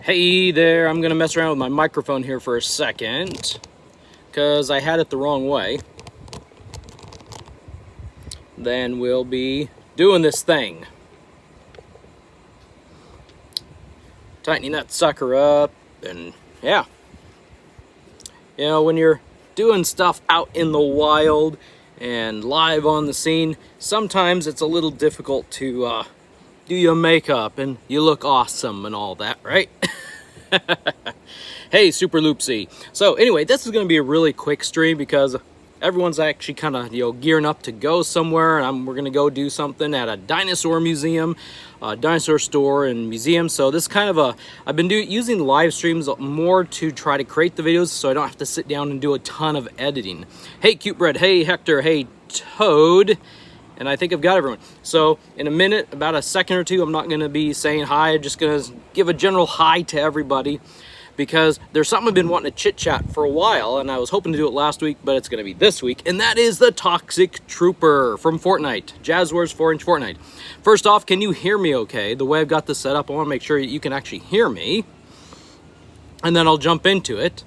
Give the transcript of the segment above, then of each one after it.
Hey there, I'm gonna mess around with my microphone here for a second because I had it the wrong way. Then we'll be doing this thing. Tightening that sucker up, and yeah. You know, when you're doing stuff out in the wild and live on the scene, sometimes it's a little difficult to do your makeup and you look awesome and all that, right? Hey, Super Loopsy. So anyway, this is going to be a really quick stream because everyone's actually kind of, gearing up to go somewhere, and we're going to go do something at a dinosaur museum, dinosaur store and museum. So this is kind of I've been using live streams more to try to create the videos so I don't have to sit down and do a ton of editing. Hey, Cute Bread. Hey, Hector. Hey, Toad. And I think I've got everyone. So in a minute, about a second or two, I'm not going to be saying hi. I'm just going to give a general hi to everybody because there's something I've been wanting to chit-chat for a while, and I was hoping to do it last week, but it's going to be this week, and that is the Toxic Trooper from Fortnite, Jazzwares 4-inch Fortnite. First off, can you hear me okay? The way I've got this set up, I want to make sure you can actually hear me, and then I'll jump into it.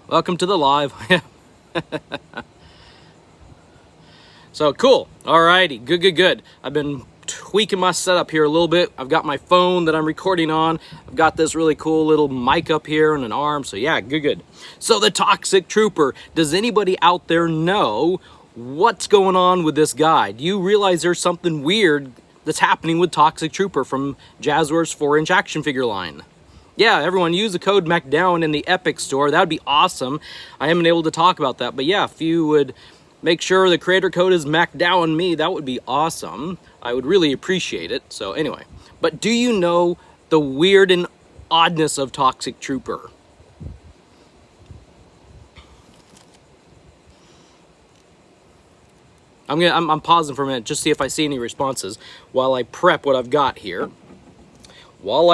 Welcome to the live. So cool. Alrighty, good. I've been tweaking my setup here a little bit. I've got my phone that I'm recording on. I've got this really cool little mic up here and an arm. So yeah, good. So the Toxic Trooper. Does anybody out there know what's going on with this guy? Do you realize there's something weird that's happening with Toxic Trooper from Jazzwares 4-inch action figure line? Yeah, everyone use the code MacDown in the Epic store. That would be awesome. I haven't been able to talk about that, but yeah, if you would make sure the creator code is MacDown that would be awesome. I would really appreciate it. So anyway, but do you know the weird and oddness of Toxic Trooper? I'm pausing for a minute just to see if I see any responses while I prep what I've got here. All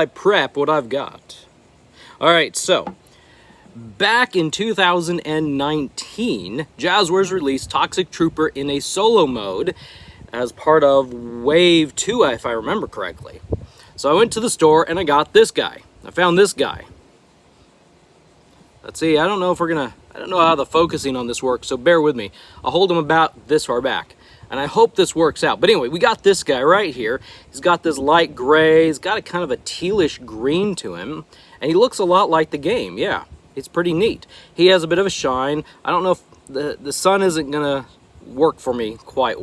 right, so back in 2019, Jazzwares released Toxic Trooper in a solo mode as part of Wave 2, if I remember correctly. So I went to the store and I got this guy. I found this guy. Let's see, I don't know how the focusing on this works, so bear with me. I'll hold him about this far back. And I hope this works out. But anyway, we got this guy right here. He's got this light gray. He's got a kind of a tealish green to him. And he looks a lot like the game. Yeah, it's pretty neat. He has a bit of a shine. I don't know if the sun isn't going to work for me quite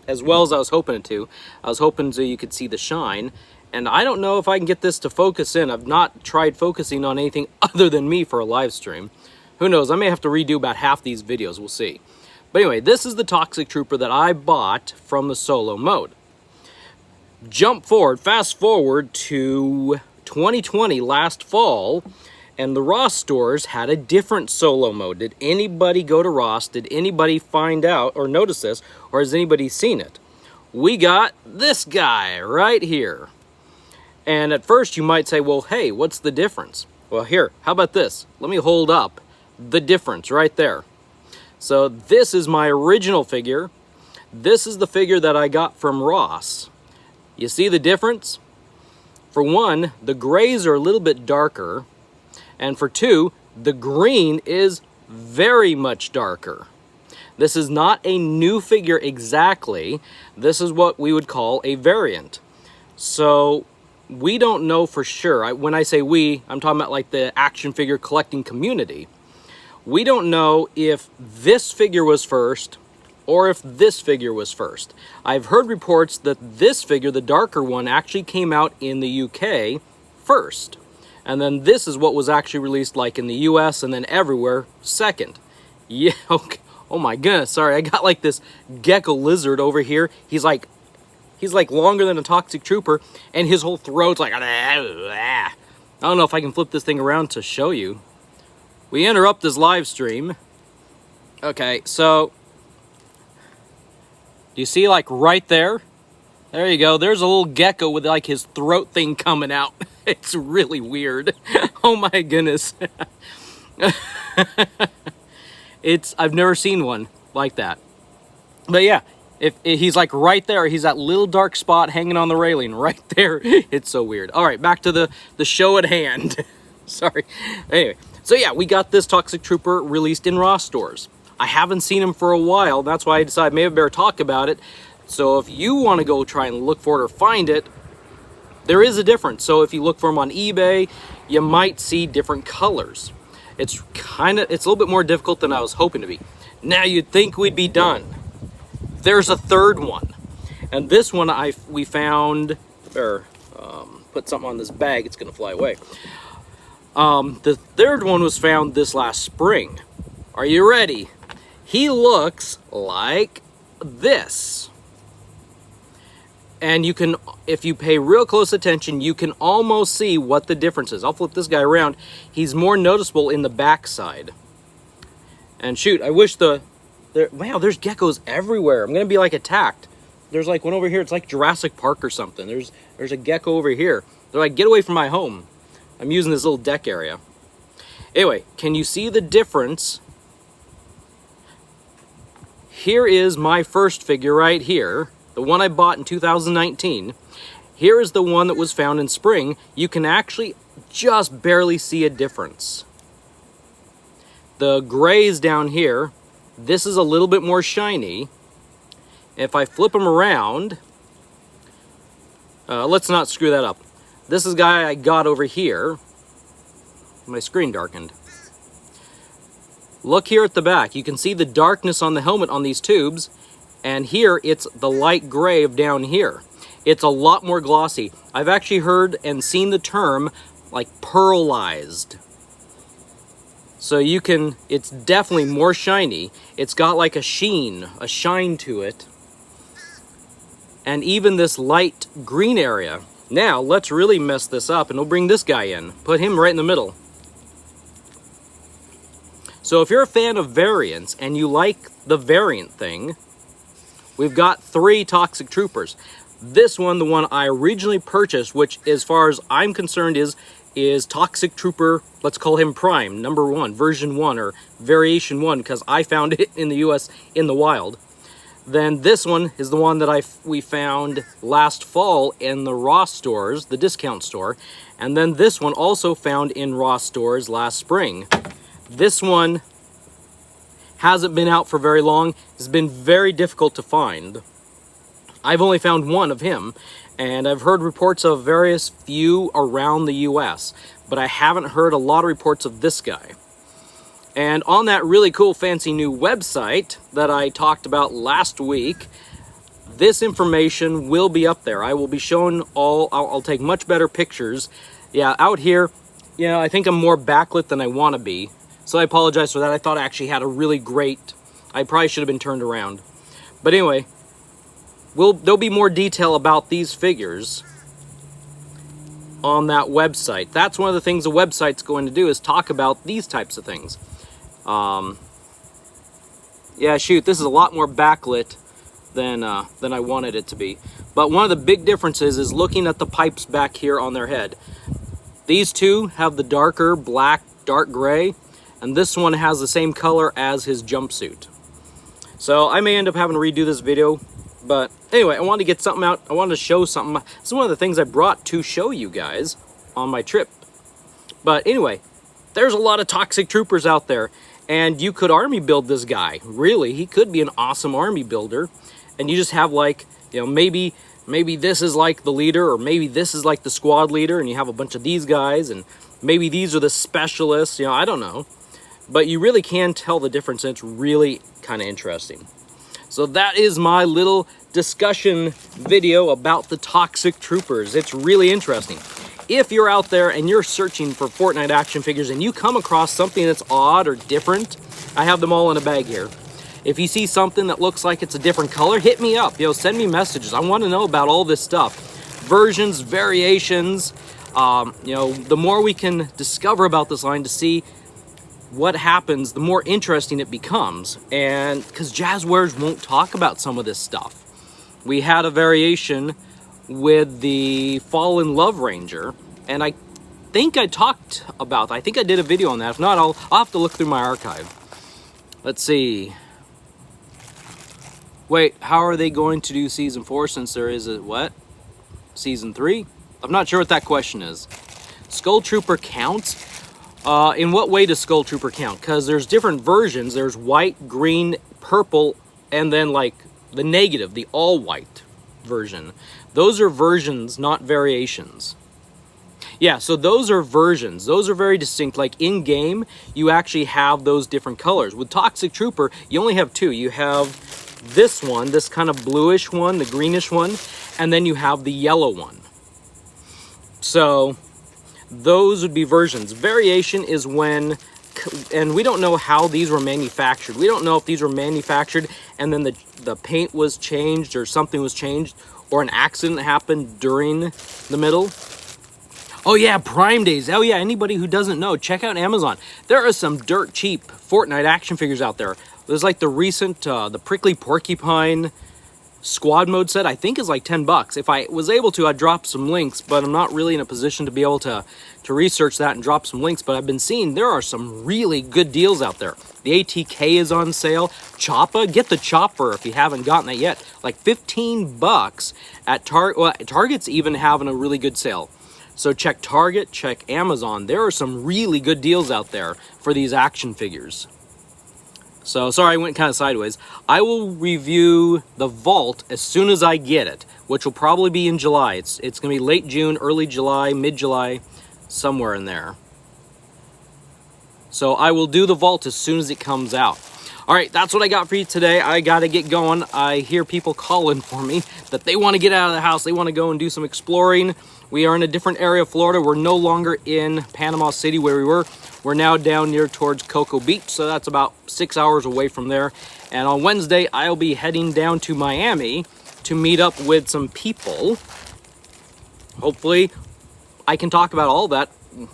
as well as I was hoping it to. I was hoping so you could see the shine. And I don't know if I can get this to focus in. I've not tried focusing on anything other than me for a live stream. Who knows? I may have to redo about half these videos. We'll see. But anyway, this is the Toxic Trooper that I bought from the solo mode. Fast forward to 2020, last fall, and the Ross stores had a different solo mode. Did anybody go to Ross? Did anybody find out or notice this? Or has anybody seen it? We got this guy right here. And at first you might say, well, hey, what's the difference? Well, here, how about this? Let me hold up the difference right there. So this is my original figure. This is the figure that I got from Ross. You see the difference? For one, the grays are a little bit darker. And for two, the green is very much darker. This is not a new figure exactly. This is what we would call a variant. So we don't know for sure. When I say we, I'm talking about like the action figure collecting community. We don't know if this figure was first or if this figure was first. I've heard reports that this figure, the darker one, actually came out in the UK first. And then this is what was actually released like in the US and then everywhere second. Yeah, okay. Oh my goodness, sorry. I got like this gecko lizard over here. He's like longer than a Toxic Trooper and his whole throat's like, I don't know if I can flip this thing around to show you. We interrupt this live stream. Okay, so do you see like right there? There you go. There's a little gecko with like his throat thing coming out. It's really weird. Oh my goodness. I've never seen one like that. But yeah, he's like right there, he's that little dark spot hanging on the railing right there. It's so weird. All right, back to the show at hand. Sorry. Anyway, so yeah, we got this Toxic Trooper released in Ross stores. I haven't seen him for a while. That's why I decided maybe I better talk about it. So if you want to go try and look for it or find it, there is a difference. So if you look for them on eBay, you might see different colors. It's a little bit more difficult than I was hoping to be. Now you'd think we'd be done. There's a third one. And this one we found, or put something on this bag, it's gonna fly away. The third one was found this last spring. Are you ready? He looks like this. And you can, if you pay real close attention, you can almost see what the difference is. I'll flip this guy around. He's more noticeable in the back side. And shoot, I wish wow, there's geckos everywhere. I'm gonna be like attacked. There's like one over here. It's like Jurassic Park or something. There's a gecko over here. They're like, get away from my home. I'm using this little deck area. Anyway, can you see the difference? Here is my first figure right here. The one I bought in 2019. Here is the one that was found in spring. You can actually just barely see a difference. The gray is down here. This is a little bit more shiny. If I flip them around, let's not screw that up. This is a guy I got over here. My screen darkened. Look here at the back. You can see the darkness on the helmet on these tubes. And here, it's the light gray of down here. It's a lot more glossy. I've actually heard and seen the term like pearlized. So you can, it's definitely more shiny. It's got like a shine to it. And even this light green area. Now, let's really mess this up and we'll bring this guy in. Put him right in the middle. So if you're a fan of variants and you like the variant thing, we've got 3 Toxic Troopers. This one, the one I originally purchased, which as far as I'm concerned is Toxic Trooper, let's call him Prime, number 1, version 1, or variation 1, because I found it in the US in the wild. Then this one is the one that we found last fall in the Ross stores, the discount store. And then this one also found in Ross stores last spring. This one hasn't been out for very long. It's been very difficult to find. I've only found one of him, and I've heard reports of various few around the US, but I haven't heard a lot of reports of this guy. And on that really cool fancy new website that I talked about last week, this information will be up there. I will be showing I'll take much better pictures. Yeah, out here, you know, I think I'm more backlit than I want to be. So I apologize for that. I thought I actually had a really great, I probably should have been turned around. But anyway, there'll be more detail about these figures on that website. That's one of the things the website's going to do, is talk about these types of things. Yeah, shoot, this is a lot more backlit than I wanted it to be. But one of the big differences is looking at the pipes back here on their head. These two have the darker black, dark gray, and this one has the same color as his jumpsuit. So I may end up having to redo this video, but anyway, I wanted to get something out. I wanted to show something. This is one of the things I brought to show you guys on my trip. But anyway, there's a lot of Toxic Troopers out there, and you could army build this guy. Really, he could be an awesome army builder. And you just have, like, you know, maybe this is like the leader, or maybe this is like the squad leader, and you have a bunch of these guys, and maybe these are the specialists, you know, I don't know. But you really can tell the difference, and it's really kind of interesting. So that is my little discussion video about the Toxic Troopers. It's really interesting. If you're out there and you're searching for Fortnite action figures and you come across something that's odd or different, I have them all in a bag here. If you see something that looks like it's a different color, hit me up. You know, send me messages. I want to know about all this stuff. Versions, variations. You know, the more we can discover about this line to see what happens, the more interesting it becomes. And because Jazzwares won't talk about some of this stuff. We had a variation with the Fallen Love Ranger, and I think I talked about that. I think I did a video on that. If not, I'll have to look through my archive. Let's see. Wait, how are they going to do Season 4 since there is a, what? Season 3? I'm not sure what that question is. Skull Trooper counts? In what way does Skull Trooper count? Because there's different versions. There's white, green, purple, and then like the negative, the all white version. Those are versions, not variations. Yeah, so those are versions. Those are very distinct. Like in game, you actually have those different colors. With Toxic Trooper, you only have two. You have this one, this kind of bluish one, the greenish one, and then you have the yellow one. So those would be versions. Variation is when, and we don't know how these were manufactured. We don't know if these were manufactured and then the paint was changed or something was changed or an accident happened during the middle. Oh yeah, Prime Days. Oh yeah, anybody who doesn't know, check out Amazon. There are some dirt cheap Fortnite action figures out there. There's like the recent, the Prickly Porcupine squad mode set, I think is like 10 bucks. If I was able to, I'd drop some links, but I'm not really in a position to be able to research that and drop some links. But I've been seeing there are some really good deals out there. The ATK is on sale. Choppa, get the Chopper if you haven't gotten that yet. Like 15 bucks at Target. Well, Target's even having a really good sale. So check Target, check Amazon. There are some really good deals out there for these action figures. So, sorry, I went kind of sideways. I will review the vault as soon as I get it, which will probably be in July. It's going to be late June, early July, mid-July, somewhere in there. So I will do the vault as soon as it comes out. All right, that's what I got for you today. I got to get going. I hear people calling for me that they want to get out of the house. They want to go and do some exploring. We are in a different area of Florida. We're no longer in Panama City where we were. We're now down near towards Cocoa Beach, so that's about 6 hours away from there. And on Wednesday, I'll be heading down to Miami to meet up with some people. Hopefully, I can talk about all that.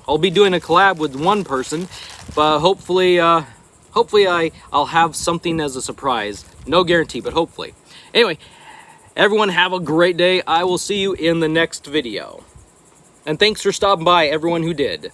I'll be doing a collab with one person, but hopefully I'll have something as a surprise. No guarantee, but hopefully. Anyway, everyone have a great day. I will see you in the next video. And thanks for stopping by, everyone who did.